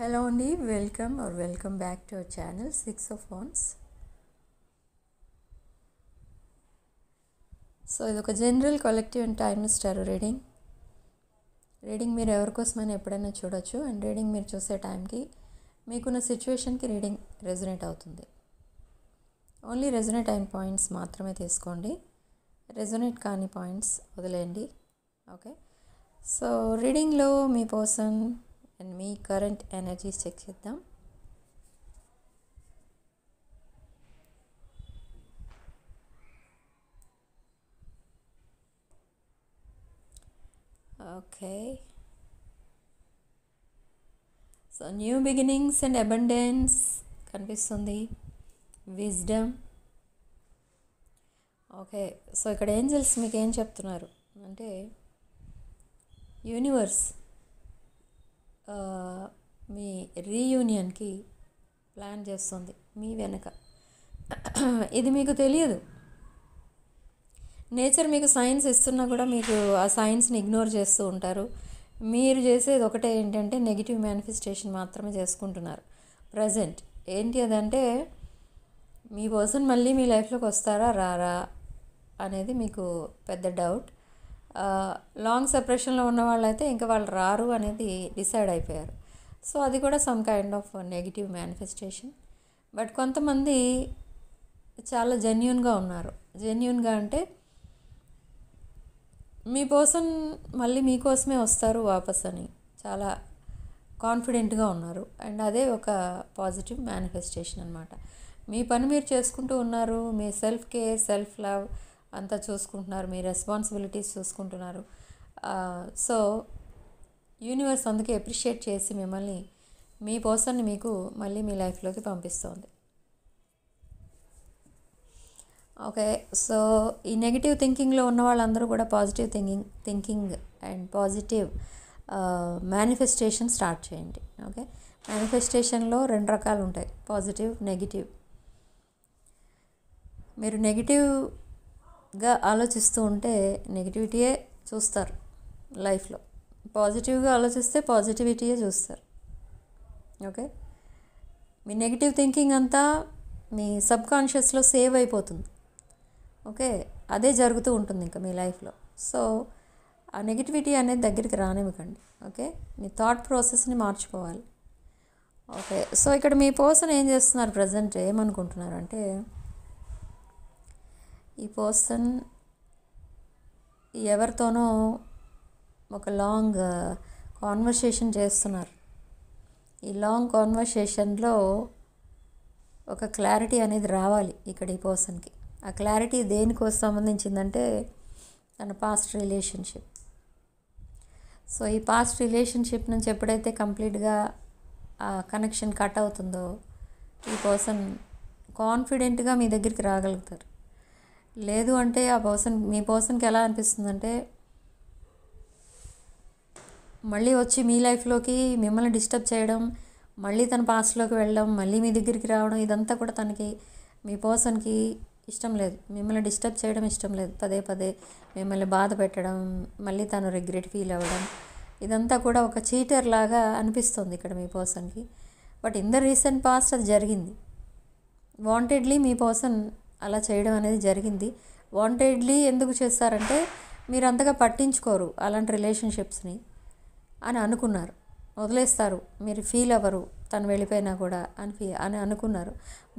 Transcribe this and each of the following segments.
Hello Andy, welcome back to our channel Six of Wands. So ఇది ఒక general collective and timeless tarot reading మీరు ఎవరి కోసమైనా ఎప్పుడైనా చూడొచ్చు. అండ్ రీడింగ్ మీరు చూసే టైంకి మీకున్న సిచ్యువేషన్కి రీడింగ్ రెజొనేట్ అవుతుంది. ఓన్లీ రెజొనేట్ అయిన పాయింట్స్ మాత్రమే తీసుకోండి, రెజొనేట్ కాని పాయింట్స్ వదిలేయండి. ఓకే, సో రీడింగ్లో మీ పర్సన్ అండ్ మీ కరెంట్ ఎనర్జీస్ చెక్ చేద్దాం. Okay, so new beginnings and abundance కనిపిస్తుంది, విజ్డమ్. ఓకే, సో ఇక్కడ ఏంజల్స్ మీకు ఏం చెప్తున్నారు అంటే యూనివర్స్ మీ రీయూనియన్కి ప్లాన్ చేస్తుంది మీ వెనక. ఇది మీకు తెలియదు, నేచర్ మీకు సైన్స్ ఇస్తున్నా కూడా మీకు ఆ సైన్స్ని ఇగ్నోర్ చేస్తూ ఉంటారు. మీరు చేసేది ఒకటే ఏంటంటే నెగిటివ్ మేనిఫెస్టేషన్ మాత్రమే చేసుకుంటున్నారు ప్రజెంట్. ఏంటి అదంటే మీ పర్సన్ మళ్ళీ మీ లైఫ్లోకి వస్తారా రారా అనేది మీకు పెద్ద డౌట్. లాంగ్ సెపరేషన్లో ఉన్న వాళ్ళైతే ఇంకా వాళ్ళు రారు అనేది డిసైడ్ అయిపోయారు. సో అది కూడా some kind of negative manifestation. But కొంతమంది చాలా జెన్యూన్గా ఉన్నారు. జెన్యూన్గా అంటే మీ పర్సన్ మళ్ళీ మీకోసమే వస్తారు వాపస్ అని చాలా కాన్ఫిడెంట్గా ఉన్నారు. అండ్ అదే ఒక పాజిటివ్ మేనిఫెస్టేషన్ అనమాట. మీ పని మీరు చేసుకుంటూ ఉన్నారు, మీ సెల్ఫ్ కేర్ సెల్ఫ్ లవ్ అంతా చూసుకుంటున్నారు, మీ రెస్పాన్సిబిలిటీస్ చూసుకుంటున్నారు. సో యూనివర్స్ అందుకే అప్రిషియేట్ చేసి మిమ్మల్ని మీ పర్సన్ని మీకు మళ్ళీ మీ లైఫ్లోకి పంపిస్తుంది. ఓకే, సో ఈ నెగిటివ్ థింకింగ్లో ఉన్న వాళ్ళందరూ కూడా positive thinking and positive manifestation start చేయండి. ఓకే, మేనిఫెస్టేషన్లో రెండు రకాలు ఉంటాయి, పాజిటివ్ నెగిటివ్. మీరు నెగిటివ్గా ఆలోచిస్తూ ఉంటే నెగిటివిటీయే చూస్తారు లైఫ్లో, పాజిటివ్గా ఆలోచిస్తే పాజిటివిటీయే చూస్తారు. ఓకే, మీ నెగిటివ్ థింకింగ్ అంతా మీ సబ్కాన్షియస్లో సేవ్ అయిపోతుంది. ఓకే, అదే జరుగుతూ ఉంటుంది ఇంకా మీ లైఫ్లో. సో ఆ నెగిటివిటీ అనేది దగ్గరికి రానివ్వకండి. ఓకే, మీ థాట్ ప్రాసెస్ని మార్చుకోవాలి. ఓకే, సో ఇక్కడ మీ పర్సన్ ఏం చేస్తున్నారు ప్రజెంట్, ఏమనుకుంటున్నారు అంటే ఈ పర్సన్ ఎవరితోనో ఒక లాంగ్ కాన్వర్సేషన్ చేస్తున్నారు. ఈ లాంగ్ కాన్వర్సేషన్లో ఒక క్లారిటీ అనేది రావాలి ఇక్కడ ఈ పర్సన్కి. ఆ క్లారిటీ దేనికోసం సంబంధించిందంటే తన పాస్ట్ రిలేషన్షిప్. సో ఈ పాస్ట్ రిలేషన్షిప్ నుంచి ఎప్పుడైతే కంప్లీట్గా ఆ కనెక్షన్ కట్ అవుతుందో ఈ పర్సన్ కాన్ఫిడెంట్గా మీ దగ్గరికి రాగలుగుతారు. లేదు అంటే ఆ పర్సన్ మీ పర్సన్కి ఎలా అనిపిస్తుందంటే మళ్ళీ వచ్చి మీ లైఫ్లోకి మిమ్మల్ని డిస్టర్బ్ చేయడం, మళ్ళీ తన పాస్ట్లోకి వెళ్ళడం, మళ్ళీ మీ దగ్గరికి రావడం, ఇదంతా కూడా తనకి మీ పర్సన్కి ఇష్టం లేదు. మిమ్మల్ని డిస్టర్బ్ చేయడం ఇష్టం లేదు, పదే పదే మిమ్మల్ని బాధ పెట్టడం, మళ్ళీ తను రిగ్రెట్ ఫీల్ అవ్వడం, ఇదంతా కూడా ఒక చీటర్ లాగా అనిపిస్తుంది ఇక్కడ మీ పర్సన్కి. But in the recent past అది జరిగింది. వాంటెడ్లీ మీ పర్సన్ అలా చేయడం అనేది జరిగింది. వాంటెడ్లీ ఎందుకు చేస్తారంటే మీరు అంతగా పట్టించుకోరు అలాంటి రిలేషన్షిప్స్ని అని అనుకున్నారు, వదిలేస్తారు, మీరు ఫీల్ అవ్వరు తను వెళ్ళిపోయినా కూడా అని అనుకున్నారు.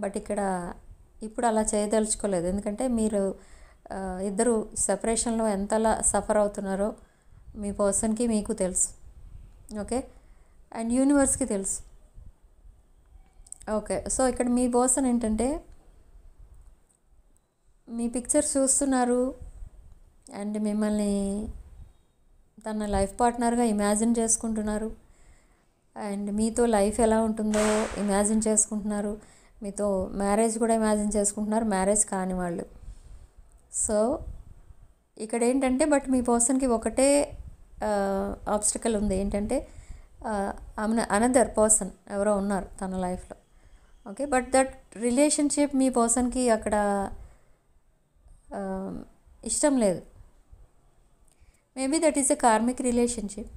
బట్ ఇక్కడ ఇప్పుడు అలా చేయదలుచుకోలేదు. ఎందుకంటే మీరు ఇద్దరు సెపరేషన్లో ఎంతలా సఫర్ అవుతున్నారో మీ పర్సన్కి మీకు తెలుసు. ఓకే, అండ్ యూనివర్స్కి తెలుసు. ఓకే, సో ఇక్కడ మీ పర్సన్ ఏంటంటే మీ పిక్చర్స్ చూస్తున్నారు అండ్ మిమ్మల్ని తన లైఫ్ పార్ట్నర్గా ఇమాజిన్ చేసుకుంటున్నారు. అండ్ మీతో లైఫ్ ఎలా ఉంటుందో ఇమాజిన్ చేసుకుంటున్నారు. మీతో మ్యారేజ్ కూడా ఇమాజిన్ చేసుకుంటున్నారు, మ్యారేజ్ కాని వాళ్ళు. సో ఇక్కడ ఏంటంటే బట్ మీ పర్సన్కి ఒకటే ఆబ్స్టికల్ ఉంది, ఏంటంటే అనదర్ పర్సన్ ఎవరో ఉన్నారు తన లైఫ్లో. ఓకే, బట్ దట్ రిలేషన్షిప్ మీ పర్సన్కి అక్కడ ఇష్టం లేదు. Maybe that is a karmic relationship.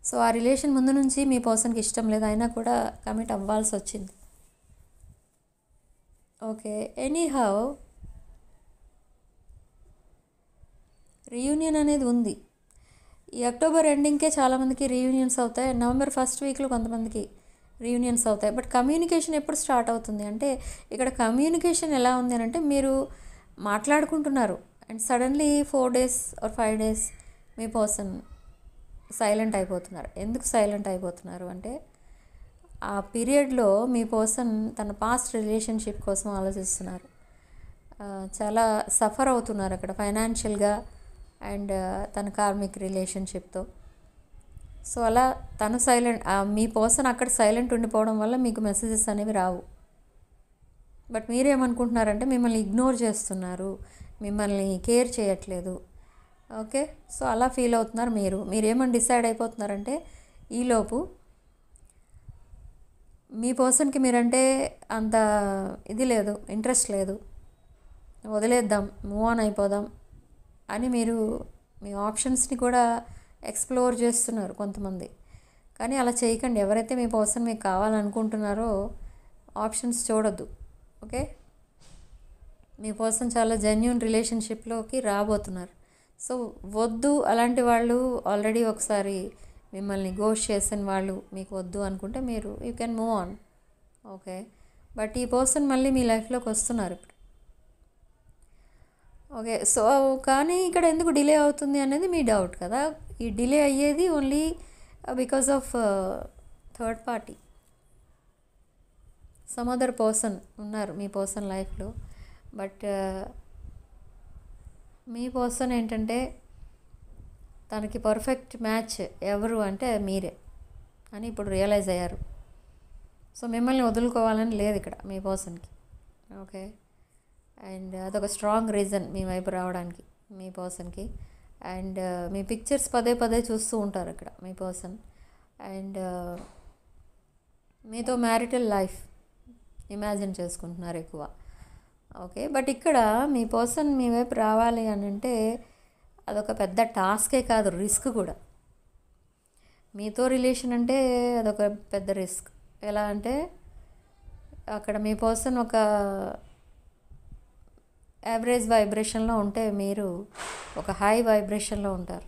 So ఆ రిలేషన్ ముందు నుంచి మీ పర్సన్కి ఇష్టం లేదు, అయినా కూడా కమిట్ అవ్వాల్సి వచ్చింది. ఓకే, ఎనీహౌ రీయూనియన్ అనేది ఉంది. ఈ అక్టోబర్ ఎండింగ్కే చాలామందికి రీయూనియన్స్ అవుతాయి, నవంబర్ ఫస్ట్ వీక్లో కొంతమందికి రీయూనియన్స్ అవుతాయి. బట్ కమ్యూనికేషన్ ఎప్పుడు స్టార్ట్ అవుతుంది అంటే, ఇక్కడ కమ్యూనికేషన్ ఎలా ఉంది అని అంటే, మీరు మాట్లాడుకుంటున్నారు and suddenly 4 days or 5 days me person silent అయిపోతున్నారు. ఎందుకు సైలెంట్ అయిపోతున్నారు అంటే, ఆ పీరియడ్లో మీ పర్సన్ తన పాస్ట్ రిలేషన్షిప్ కోసం ఆలోచిస్తున్నారు. చాలా సఫర్ అవుతున్నారు అక్కడ ఫైనాన్షియల్గా అండ్ తన కార్మిక్ రిలేషన్షిప్తో. సో అలా తను సైలెంట్, మీ పర్సన్ అక్కడ సైలెంట్ ఉండిపోవడం వల్ల మీకు మెసేజెస్ అనేవి రావు. బట్ మీరేమనుకుంటున్నారంటే మిమ్మల్ని ఇగ్నోర్ చేస్తున్నారు, మిమ్మల్ని కేర్ చేయట్లేదు. ఓకే, సో అలా ఫీల్ అవుతున్నారు. మీరేమని డిసైడ్ అయిపోతున్నారంటే, ఈలోపు మీ పర్సన్కి మీరంటే అంత ఇది లేదు, ఇంట్రెస్ట్ లేదు, వదిలేద్దాం, మూవ్ ఆన్ అయిపోదాం అని మీరు మీ ఆప్షన్స్ని కూడా ఎక్స్ప్లోర్ చేస్తున్నారు కొంతమంది. కానీ అలా చేయకండి. ఎవరైతే మీ పర్సన్ మీకు కావాలనుకుంటున్నారో ఆప్షన్స్ చూడొద్దు. ఓకే, మీ పర్సన్ చాలా జెన్యూన్ రిలేషన్షిప్లోకి రాబోతున్నారు. సో వద్దు, అలాంటి వాళ్ళు ఆల్రెడీ ఒకసారి మిమ్మల్ని గోస్ట్ చేసిన వాళ్ళు మీకు వద్దు అనుకుంటే మీరు you can move on. Okay, but ఈ పర్సన్ మళ్ళీ మీ లైఫ్లోకి వస్తున్నారు ఇప్పుడు. ఓకే, సో కానీ ఇక్కడ ఎందుకు డిలే అవుతుంది అనేది మీ డౌట్ కదా. ఈ డిలే అయ్యేది only because of third party, some other person ఉన్నారు మీ పర్సన్ లైఫ్లో. బట్ మీ పర్సన్ ఏంటంటే తనకి పర్ఫెక్ట్ మ్యాచ్ ఎవరు అంటే మీరే అని ఇప్పుడు రియలైజ్ అయ్యారు. సో మిమ్మల్ని వదులుకోవాలని లేదు ఇక్కడ మీ పర్సన్కి. ఓకే, అండ్ అదొక స్ట్రాంగ్ రీజన్ మీ వైపు రావడానికి మీ పర్సన్కి. అండ్ మీ పిక్చర్స్ పదే పదే చూస్తూ ఉంటారు ఇక్కడ మీ పర్సన్. అండ్ మీతో మ్యారిటల్ లైఫ్ ఇమాజిన్ చేసుకుంటున్నారు ఎక్కువ. ఓకే, బట్ ఇక్కడ మీ పర్సన్ మీ వైపు రావాలి అని అంటే అదొక పెద్ద టాస్కే కాదు, రిస్క్ కూడా. మీతో రిలేషన్ అంటే అదొక పెద్ద రిస్క్. ఎలా అంటే అక్కడ మీ పర్సన్ ఒక యావరేజ్ వైబ్రేషన్లో ఉంటే మీరు ఒక హై వైబ్రేషన్లో ఉంటారు.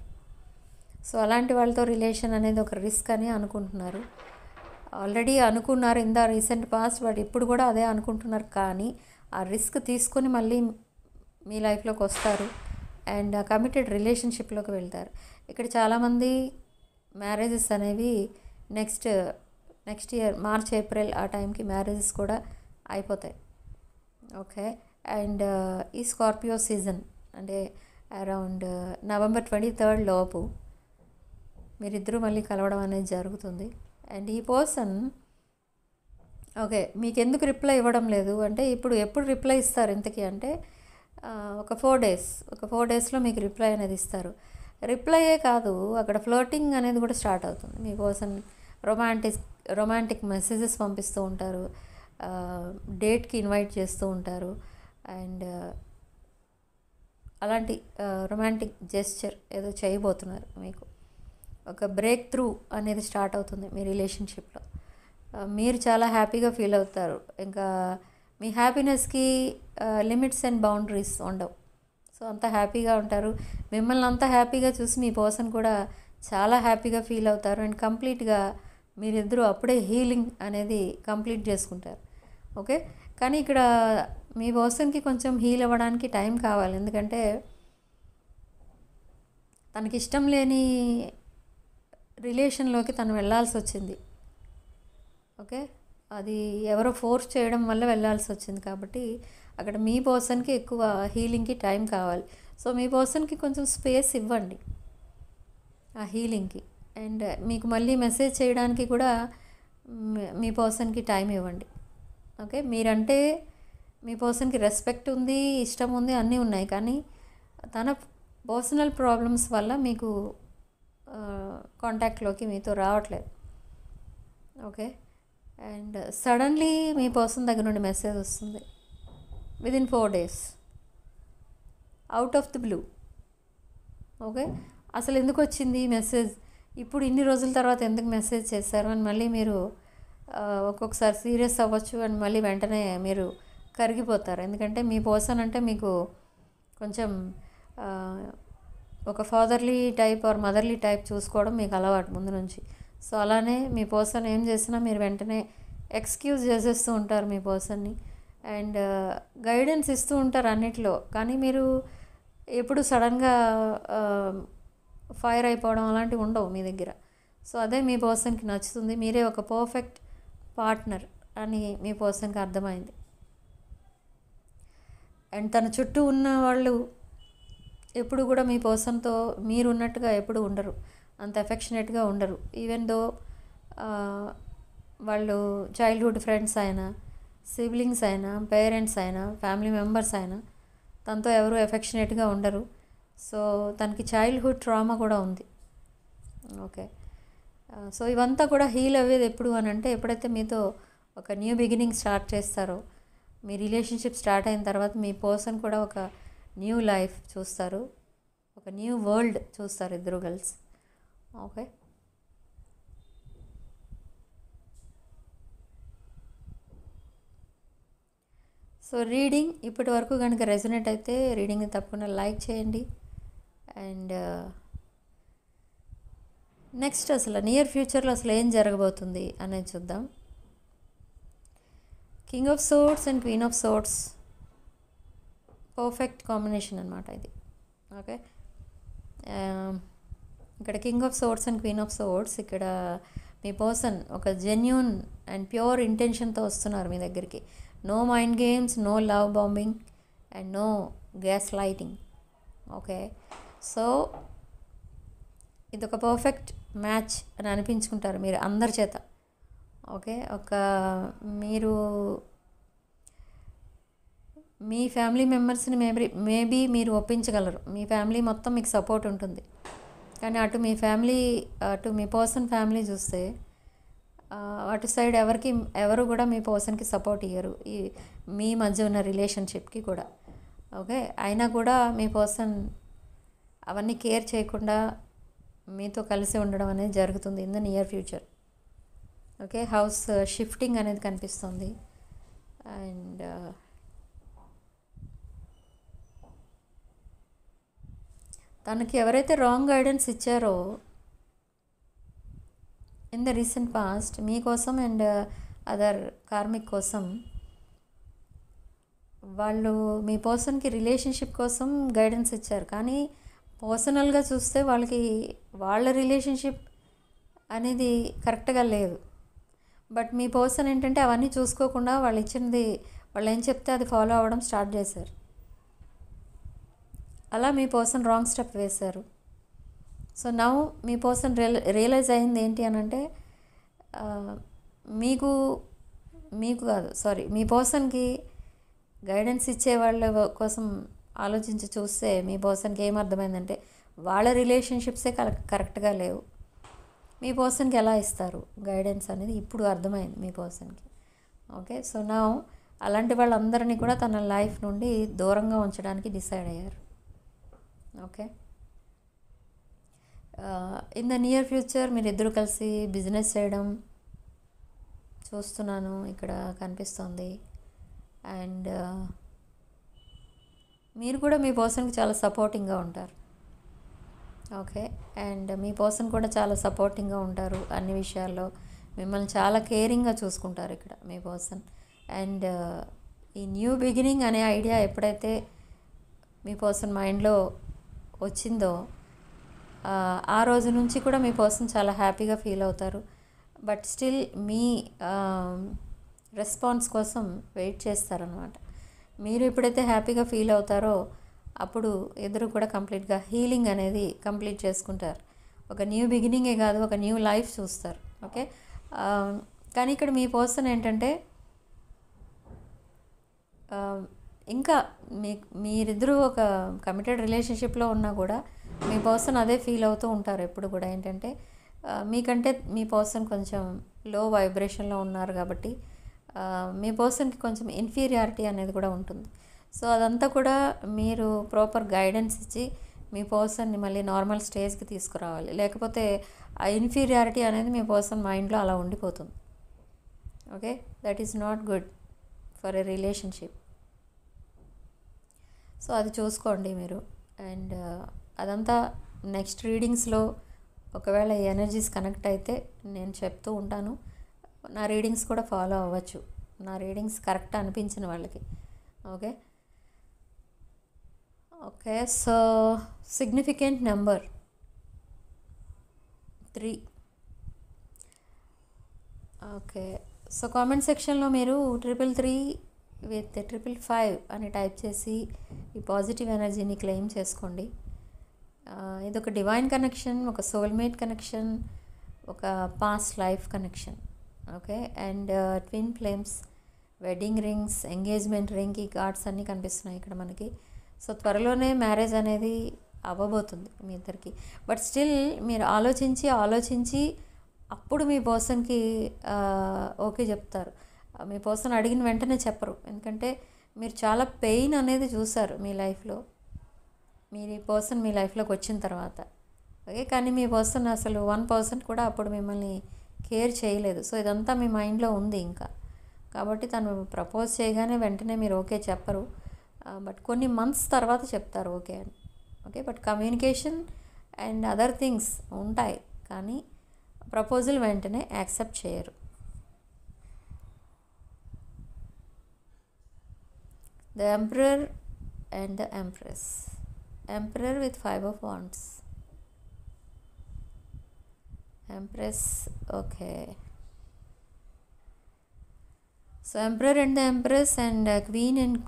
సో అలాంటి వాళ్ళతో రిలేషన్ అనేది ఒక రిస్క్ అని అనుకుంటున్నారు. ఆల్రెడీ అనుకున్నారు in the recent past, but ఇప్పుడు కూడా అదే అనుకుంటున్నారు. కానీ ఆ రిస్క్ తీసుకొని మళ్ళీ మీ లైఫ్లోకి వస్తారు అండ్ ఆ కమిటెడ్ రిలేషన్షిప్లోకి వెళ్తారు. ఇక్కడ చాలామంది మ్యారేజెస్ అనేవి నెక్స్ట్ ఇయర్ మార్చ్ ఏప్రిల్ ఆ టైంకి మ్యారేజెస్ కూడా అయిపోతాయి. ఓకే, అండ్ ఈ స్కార్పియో సీజన్ అంటే అరౌండ్ నవంబర్ 23rd లోపు మీరిద్దరూ మళ్ళీ కలవడం అనేది జరుగుతుంది. అండ్ ఈ పర్సన్ ఓకే మీకు ఎందుకు రిప్లై ఇవ్వడం లేదు అంటే, ఎప్పుడు రిప్లై ఇస్తారు ఇంతకీ అంటే ఒక 4 daysలో మీకు రిప్లై అనేది ఇస్తారు. రిప్లైయే కాదు, అక్కడ ఫ్లోటింగ్ అనేది కూడా స్టార్ట్ అవుతుంది. మీ పర్సన్ రొమాంటిక్ మెసేజెస్ పంపిస్తూ ఉంటారు, డేట్కి ఇన్వైట్ చేస్తూ ఉంటారు. అండ్ అలాంటి రొమాంటిక్ జెస్చర్ ఏదో చేయబోతున్నారు. మీకు ఒక బ్రేక్ త్రూ అనేది స్టార్ట్ అవుతుంది మీ రిలేషన్షిప్లో. మీరు చాలా హ్యాపీగా ఫీల్ అవుతారు. ఇంకా మీ హ్యాపీనెస్కి లిమిట్స్ అండ్ బౌండరీస్ ఉండవు. సో అంత హ్యాపీగా ఉంటారు. మిమ్మల్ని అంత హ్యాపీగా చూసి మీ పర్సన్ కూడా చాలా హ్యాపీగా ఫీల్ అవుతారు. అండ్ కంప్లీట్గా మీరిద్దరూ అప్పుడే హీలింగ్ అనేది కంప్లీట్ చేసుకుంటారు. ఓకే, కానీ ఇక్కడ మీ పర్సన్కి కొంచెం హీల్ అవ్వడానికి టైం కావాలి. ఎందుకంటే తనకి ఇష్టం లేని రిలేషన్లోకి తను వెళ్ళాల్సి వచ్చింది. ఓకే, అది ఎవరో ఫోర్స్ చేయడం వల్ల వెళ్ళాల్సి వచ్చింది. కాబట్టి అక్కడ మీ పర్సన్కి ఎక్కువ హీలింగ్కి టైం కావాలి. సో మీ పర్సన్కి కొంచెం స్పేస్ ఇవ్వండి ఆ హీలింగ్కి. అండ్ మీకు మళ్ళీ మెసేజ్ చేయడానికి కూడా మీ పర్సన్కి టైం ఇవ్వండి. ఓకే, మీరంటే మీ పర్సన్కి రెస్పెక్ట్ ఉంది, ఇష్టం ఉంది, అన్నీ ఉన్నాయి. కానీ తన పర్సనల్ ప్రాబ్లమ్స్ వల్ల మీకు కాంటాక్ట్లోకి మీతో రావట్లేదు. Okay, and suddenly me person దగ్గర నుండి మెసేజ్ వస్తుంది within 4 days out of the blue. Okay, అసలు ఎందుకు వచ్చింది మెసేజ్? ఇప్పుడు ఇన్ని రోజుల తర్వాత ఎందుకు మెసేజ్ చేశారు అని మళ్ళీ మీరు ఒక్కొక్కసారి సీరియస్ అవ్వచ్చు అండ్ మళ్ళీ వెంటనే మీరు కరిగిపోతారు. ఎందుకంటే మీ పర్సన్ అంటే మీకు కొంచెం ఒక fatherly type or motherly type చూసుకోవడం మీకు అలవాటు ముందు నుంచి. సో అలానే మీ పర్సన్ ఏం చేసినా మీరు వెంటనే ఎక్స్క్యూజ్ చేసేస్తూ ఉంటారు మీ పర్సన్ని అండ్ గైడెన్స్ ఇస్తూ ఉంటారు అన్నిట్లో. కానీ మీరు ఎప్పుడు సడన్గా ఫైర్ అయిపోవడం అలాంటివి ఉండవు మీ దగ్గర. సో అదే మీ పర్సన్కి నచ్చుతుంది. మీరే ఒక పర్ఫెక్ట్ పార్ట్నర్ అని మీ పర్సన్కి అర్థమైంది. అండ్ తన చుట్టూ ఉన్న వాళ్ళు ఎప్పుడు కూడా మీ పర్సన్తో మీరు ఉన్నట్టుగా ఎప్పుడు ఉండరు, అంత ఎఫెక్షనేట్గా ఉండరు. ఈవెన్ దో వాళ్ళు చైల్డ్హుడ్ ఫ్రెండ్స్ అయినా, సిబ్లింగ్స్ అయినా, పేరెంట్స్ అయినా, ఫ్యామిలీ మెంబర్స్ అయినా తనతో ఎవరు ఎఫెక్షనేట్గా ఉండరు. సో తనకి చైల్డ్హుడ్ ట్రామా కూడా ఉంది. ఓకే, సో ఇవంతా కూడా హీల్ అయ్యేది ఎప్పుడు అని అంటే ఎప్పుడైతే మీతో ఒక న్యూ బిగినింగ్ స్టార్ట్ చేస్తారో, మీ రిలేషన్షిప్ స్టార్ట్ అయిన తర్వాత మీ పర్సన్ కూడా ఒక న్యూ లైఫ్ చూస్తారు, ఒక న్యూ వరల్డ్ చూస్తారు ఇద్దరు గర్ల్స్. ఓకే, సో రీడింగ్ ఇప్పటి వరకు కనుక రెజొనేట్ అయితే రీడింగ్ని తప్పకుండా లైక్ చేయండి. అండ్ నెక్స్ట్ అసలు నియర్ ఫ్యూచర్లో అసలు ఏం జరగబోతుంది అనేది చూద్దాం. King of swords and queen of swords perfect combination అనమాట ఇది. ఓకే, ఇక్కడ king of swords and queen of swords, ఇక్కడ మీ పర్సన్ ఒక జెన్యూన్ అండ్ ప్యూర్ ఇంటెన్షన్తో వస్తున్నారు మీ దగ్గరికి. No mind games, no love bombing and no gaslighting. Okay, so ఇది ఒక పర్ఫెక్ట్ మ్యాచ్ అని అనిపించుకుంటారు మీరు అందరి చేత. ఓకే, ఒక మీరు మీ ఫ్యామిలీ మెంబర్స్ని మేబీ మీరు ఒప్పించగలరు. మీ ఫ్యామిలీ మొత్తం మీకు సపోర్ట్ ఉంటుంది. కానీ అటు మీ ఫ్యామిలీ, అటు మీ పర్సన్ ఫ్యామిలీ చూస్తే అటు సైడ్ ఎవరు కూడా మీ పర్సన్కి సపోర్ట్ ఇయ్యరు, ఈ మీ మధ్య ఉన్న రిలేషన్షిప్కి కూడా. ఓకే, అయినా కూడా మీ పర్సన్ అవన్నీ కేర్ చేయకుండా మీతో కలిసి ఉండడం అనేది జరుగుతుంది in the near future. Okay, house shifting అనేది కనిపిస్తుంది. అండ్ తనకి ఎవరైతే రాంగ్ గైడెన్స్ ఇచ్చారో ఇన్ ద రీసెంట్ పాస్ట్ మీకోసం అండ్ అదర్ కార్మిక్ కోసం, వాళ్ళు మీ పర్సన్కి రిలేషన్షిప్ కోసం గైడెన్స్ ఇచ్చారు. కానీ పర్సనల్గా చూస్తే వాళ్ళ రిలేషన్షిప్ అనేది కరెక్ట్గా లేదు. బట్ మీ పర్సన్ ఏంటంటే అవన్నీ చూసుకోకుండా వాళ్ళు ఏం చెప్తే అది ఫాలో అవ్వడం స్టార్ట్ చేశారు. అలా మీ పర్సన్ రాంగ్ స్టెప్ వేశారు. సో నౌ మీ పర్సన్ రియలైజ్ అయింది ఏంటి అని అంటే, మీ పర్సన్కి గైడెన్స్ ఇచ్చే వాళ్ళ కోసం ఆలోచించి చూస్తే మీ పర్సన్కి ఏమర్థమైందంటే వాళ్ళ రిలేషన్షిప్సే కరెక్ట్గా లేవు. మీ పర్సన్కి ఎలా ఇస్తారు గైడెన్స్ అనేది ఇప్పుడు అర్థమైంది మీ పర్సన్కి. ఓకే, సో నా అలాంటి వాళ్ళందరినీ కూడా తన లైఫ్ నుండి దూరంగా ఉంచడానికి డిసైడ్ అయ్యారు. Okay, in the near future మీరిద్దరూ కలిసి బిజినెస్ చేయడం చూస్తున్నాను, ఇక్కడ కనిపిస్తుంది. అండ్ మీరు కూడా మీ పర్సన్కి చాలా సపోర్టింగ్గా ఉంటారు. ఓకే, అండ్ మీ పర్సన్ కూడా చాలా సపోర్టింగ్గా ఉంటారు అన్ని విషయాల్లో. మిమ్మల్ని చాలా కేరింగ్గా చూసుకుంటారు ఇక్కడ మీ పర్సన్. అండ్ ఈ న్యూ బిగినింగ్ అనే ఐడియా ఎప్పుడైతే మీ పర్సన్ మైండ్లో వచ్చిందో ఆ రోజు నుంచి కూడా మీ పర్సన్ చాలా హ్యాపీగా ఫీల్ అవుతారు. బట్ స్టిల్ మీ రెస్పాన్స్ కోసం వెయిట్ చేస్తారనమాట. మీరు ఎప్పుడైతే హ్యాపీగా ఫీల్ అవుతారో అప్పుడు ఎదురు కూడా కంప్లీట్గా హీలింగ్ అనేది కంప్లీట్ చేసుకుంటారు. ఒక న్యూ బిగినింగే కాదు, ఒక న్యూ లైఫ్ చూస్తారు. ఓకే, కానీ ఇక్కడ మీ పర్సన్ ఏంటంటే ఇంకా మీరిద్దరూ ఒక కమిటెడ్ రిలేషన్షిప్లో ఉన్నా కూడా మీ పర్సన్ అదే ఫీల్ అవుతూ ఉంటారు ఎప్పుడు కూడా. ఏంటంటే మీకంటే మీ పర్సన్ కొంచెం లో వైబ్రేషన్లో ఉన్నారు కాబట్టి మీ పర్సన్కి కొంచెం ఇన్ఫీరియారిటీ అనేది కూడా ఉంటుంది. సో అదంతా కూడా మీరు ప్రాపర్ గైడెన్స్ ఇచ్చి మీ పర్సన్ని మళ్ళీ నార్మల్ స్టేజ్కి తీసుకురావాలి. లేకపోతే ఆ ఇన్ఫీరియారిటీ అనేది మీ పర్సన్ మైండ్లో అలా ఉండిపోతుంది. Okay, that is not good for a relationship. So అది చూసుకోండి మీరు. అండ్ అదంతా నెక్స్ట్ రీడింగ్స్లో ఒకవేళ ఈ ఎనర్జీస్ కనెక్ట్ అయితే నేను చెప్తూ ఉంటాను. నా రీడింగ్స్ కూడా ఫాలో అవ్వచ్చు, నా రీడింగ్స్ కరెక్ట్ అనిపించిన వాళ్ళకి. Okay okay so significant number 3. Okay, so comment సెక్షన్లో మీరు 333 విత్ 555 అని టైప్ చేసి ఈ పాజిటివ్ ఎనర్జీని క్లెయిమ్ చేసుకోండి. ఇది ఒక డివైన్ కనెక్షన్, ఒక సోల్మేట్ కనెక్షన్, ఒక past life connection. Okay, and twin flames, wedding rings, engagement ring, ఈ కార్డ్స్ అన్నీ కనిపిస్తున్నాయి ఇక్కడ మనకి. సో త్వరలోనే మ్యారేజ్ అనేది అవ్వబోతుంది మీ ఇద్దరికి. బట్ స్టిల్ మీరు ఆలోచించి అప్పుడు మీ పర్సన్కి ఓకే చెప్తారు. మీ పర్సన్ అడిగిన వెంటనే చెప్పరు, ఎందుకంటే మీరు చాలా పెయిన్ అనేది చూసారు మీ లైఫ్లో, మీరు ఈ పర్సన్ మీ లైఫ్లోకి వచ్చిన తర్వాత. ఓకే, కానీ మీ పర్సన్ అసలు 1% కూడా అప్పుడు మిమ్మల్ని కేర్ చేయలేదు. సో ఇదంతా మీ మైండ్లో ఉంది ఇంకా. కాబట్టి తను ప్రపోజ్ చేయగానే వెంటనే మీరు ఓకే చెప్పరు, బట్ కొన్ని మంత్స్ తర్వాత చెప్తారు ఓకే అని. Okay, but communication and other things ఉంటాయి, కానీ ప్రపోజల్ వెంటనే యాక్సెప్ట్ చేయరు. The emperor and the empress. Emperor with 5 of Wands. Empress. Okay, so emperor and the empress and queen and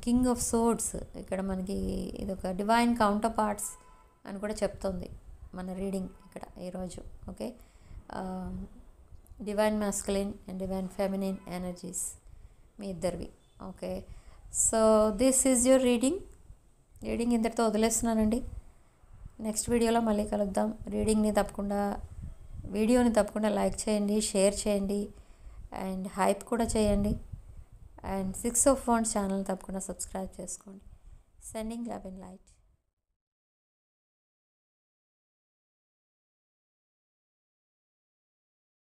king of swords. ఇక్కడ మనకి ఇది ఒక divine counter parts అని కూడా చెప్తుంది మన రీడింగ్ ఇక్కడ ఈరోజు. Okay, divine masculine and divine feminine energies మీ ఇద్దరివి. Okay, so this is your reading ఇంతటితో వదిలేస్తున్నానండి. నెక్స్ట్ వీడియోలో మళ్ళీ కలుద్దాం. వీడియోని తప్పకుండా లైక్ చేయండి, షేర్ చేయండి, అండ్ హైప్ కూడా చేయండి. అండ్ 6 of Wands ఛానల్ తప్పకుండా సబ్స్క్రైబ్ చేసుకోండి. Sending love and light.